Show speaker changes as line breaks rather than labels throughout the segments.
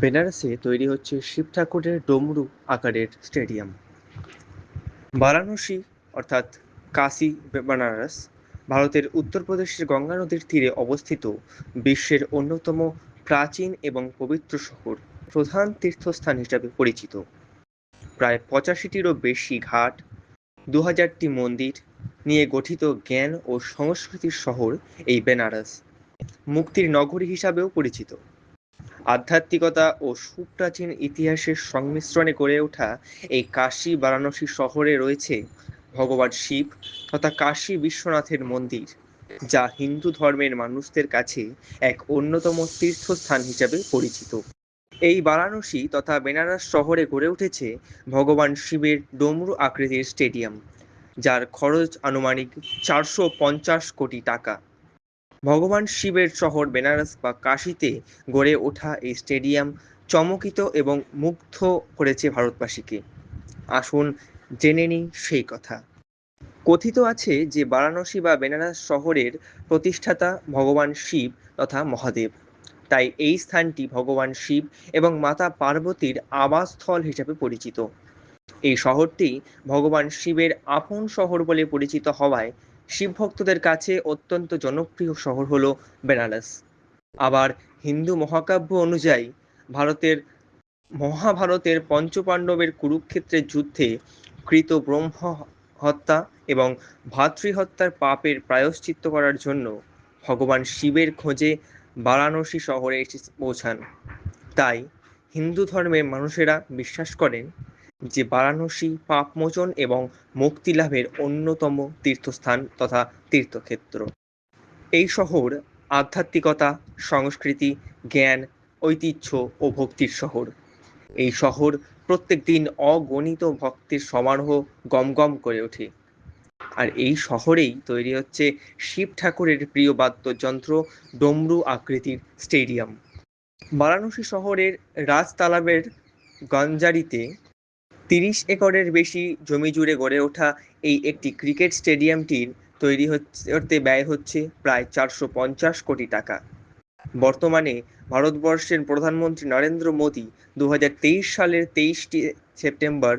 বেনারসে তৈরি হচ্ছে শিব ঠাকুরের ডমরু আকারের স্টেডিয়াম। বারাণসী অর্থাৎ কাশী বেনারস ভারতের উত্তরপ্রদেশের গঙ্গা নদীর তীরে অবস্থিত বিশ্বের অন্যতম প্রাচীন এবং পবিত্র শহর, প্রধান তীর্থস্থান হিসাবে পরিচিত। প্রায় ৮৫টিরও বেশি ঘাট, ২০০০টি মন্দির নিয়ে গঠিত জ্ঞান ও সংস্কৃতির শহর এই বেনারস। মুক্তির নগরী হিসাবেও পরিচিত। আধ্যাত্মিকতা ও সুপ্রাচীন ইতিহাসের সংমিশ্রণে গড়ে ওঠা এই কাশী বারাণসী শহরে রয়েছে ভগবান শিব তথা কাশী বিশ্বনাথের মন্দির, যা হিন্দু ধর্মের মানুষদের কাছে এক অন্যতম তীর্থস্থান হিসাবে পরিচিত। এই বারাণসী তথা বেনারস শহরে গড়ে উঠেছে ভগবান শিবের ডমরু আকৃতির স্টেডিয়াম, যার খরচ আনুমানিক ৪৫০ কোটি টাকা। ভগবান শিবের শহর বেনারস বা কাশীতে গড়ে ওঠা এই স্টেডিয়াম চমকিত এবং মুগ্ধ করেছে ভারতবাসীকে। আসুন জেনে নিই সেই কথা। কথিত আছে যে বারাণসী বা বেনারস শহরের প্রতিষ্ঠাতা ভগবান শিব তথা মহাদেব, তাই এই স্থানটি ভগবান শিব এবং মাতা পার্বতীর আবাসস্থল হিসেবে পরিচিত। এই শহরটি ভগবান শিবের আপন শহর বলে পরিচিত হওয়ায় শিব ভক্তদের কাছে অত্যন্ত জনপ্রিয় শহর হলো বেনারস। আবার হিন্দু মহাকাব্য অনুযায়ী ভারতের মহাভারতের পঞ্চপাণ্ডবের কুরুক্ষেত্রের যুদ্ধে কৃত ব্রহ্ম হত্যা এবং ভাতৃহত্যার পাপের প্রায়শ্চিত্ত করার জন্য ভগবান শিবের খোঁজে বারাণসী শহরে এসে পৌঁছান। তাই হিন্দু ধর্মের মানুষেরা বিশ্বাস করেন যে বারাণসী পাপমোচন এবং মুক্তি লাভের অন্যতম তীর্থস্থান তথা তীর্থক্ষেত্র। এই শহর আধ্যাত্মিকতা, সংস্কৃতি, জ্ঞান, ঐতিহ্য ও ভক্তির শহর। এই শহর প্রত্যেক দিন অগণিত ভক্তের সমারোহ গমগম করে ওঠে। আর এই শহরেই তৈরি হচ্ছে শিব ঠাকুরের প্রিয় বাদ্যযন্ত্র ডমরু আকৃতির স্টেডিয়াম। বারাণসী শহরের রাজতালাবের গঞ্জারিতে ৩০ একরের বেশি জমি জুড়ে গড়ে ওঠা এই একটি ক্রিকেট স্টেডিয়ামটির তৈরি করতে ব্যয় হচ্ছে প্রায় ৪৫০ কোটি টাকা। বর্তমানে ভারতবর্ষের প্রধানমন্ত্রী নরেন্দ্র মোদী ২০২৩ সালের ২৩ সেপ্টেম্বর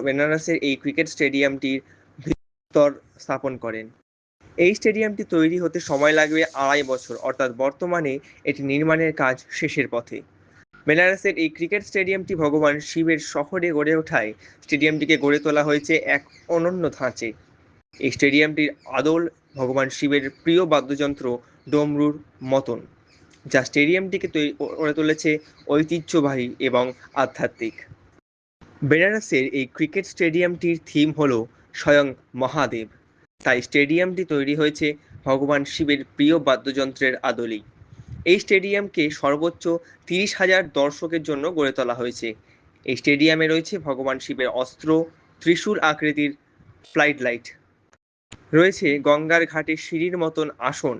বেনারসের এই ক্রিকেট স্টেডিয়ামটির ভিত্তিপ্রস্তর স্থাপন করেন। এই স্টেডিয়ামটি তৈরি হতে সময় লাগবে ২.৫ বছর, অর্থাৎ বর্তমানে এটি নির্মাণের কাজ শেষের পথে। বেনারসের এই ক্রিকেট স্টেডিয়ামটি ভগবান শিবের শহরে গড়ে ওঠায় স্টেডিয়ামটিকে গড়ে তোলা হয়েছে এক অনন্য ধাঁচে। এই স্টেডিয়ামটির আদল ভগবান শিবের প্রিয় বাদ্যযন্ত্র ডমরুর মতন, যা স্টেডিয়ামটিকে করে তুলেছে ঐতিহ্যবাহী এবং আধ্যাত্মিক। বেনারসের এই ক্রিকেট স্টেডিয়ামটির থিম হল স্বয়ং মহাদেব, তাই স্টেডিয়ামটি তৈরি হয়েছে ভগবান শিবের প্রিয় বাদ্যযন্ত্রের আদলেই। এই স্টেডিয়ামকে সর্বোচ্চ ৩০,০০০ দর্শকের জন্য গড়ে তোলা হয়েছে। এই স্টেডিয়ামে রয়েছে ভগবান শিবের অস্ত্র, ত্রিশূল আকৃতির ফ্লাড লাইট, রয়েছে গঙ্গার ঘাটে সিঁড়ির মতন আসন,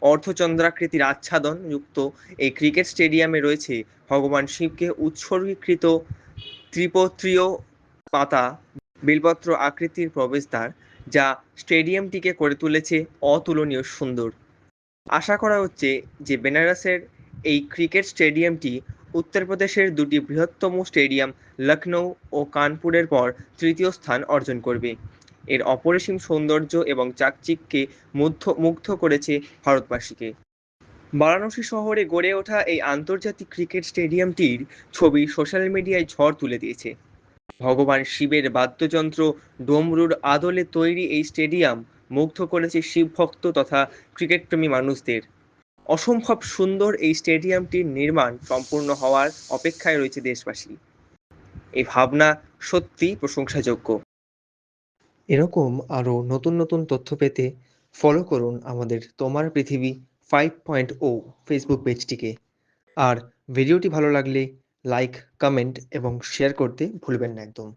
অর্ধচন্দ্রাকৃতির আচ্ছাদন যুক্ত এই ক্রিকেট স্টেডিয়ামে রয়েছে ভগবান শিবকে উৎসর্গীকৃত ত্রিপত্রীয় পাতা বেলপত্র আকৃতির প্রবেশদ্বার, যা স্টেডিয়ামটিকে করে তুলেছে অতুলনীয় সুন্দর। আশা করা হচ্ছে যে বেনারসের এই ক্রিকেট স্টেডিয়ামটি উত্তরপ্রদেশের দুটি বৃহত্তম স্টেডিয়াম লখনউ ও কানপুরের পর তৃতীয় স্থান অর্জন করবে। এর অপরিসীম সৌন্দর্য এবং চাকচিক্যে মুগ্ধ করেছে ভারতবাসীকে। বারাণসী শহরে গড়ে ওঠা এই আন্তর্জাতিক ক্রিকেট স্টেডিয়ামটির ছবি সোশ্যাল মিডিয়ায় ঝড় তুলে দিয়েছে। ভগবান শিবের বাদ্যযন্ত্র ডমরুর আদলে তৈরি এই স্টেডিয়াম মুগ্ধ করেছে শিবভক্ত তথা ক্রিকেটপ্রেমী মানুষদের। অসম্ভব সুন্দর এই স্টেডিয়ামটির নির্মাণ সম্পূর্ণ হওয়ার অপেক্ষায় রয়েছে দেশবাসী। এই ভাবনা সত্যিই প্রশংসাযোগ্য। এরকম আরও নতুন নতুন তথ্য পেতে ফলো করুন আমাদের তোমার পৃথিবী 5.0 ফেসবুক পেজটিকে। আর ভিডিওটি ভালো লাগলে লাইক, কমেন্ট এবং শেয়ার করতে ভুলবেন না একদম।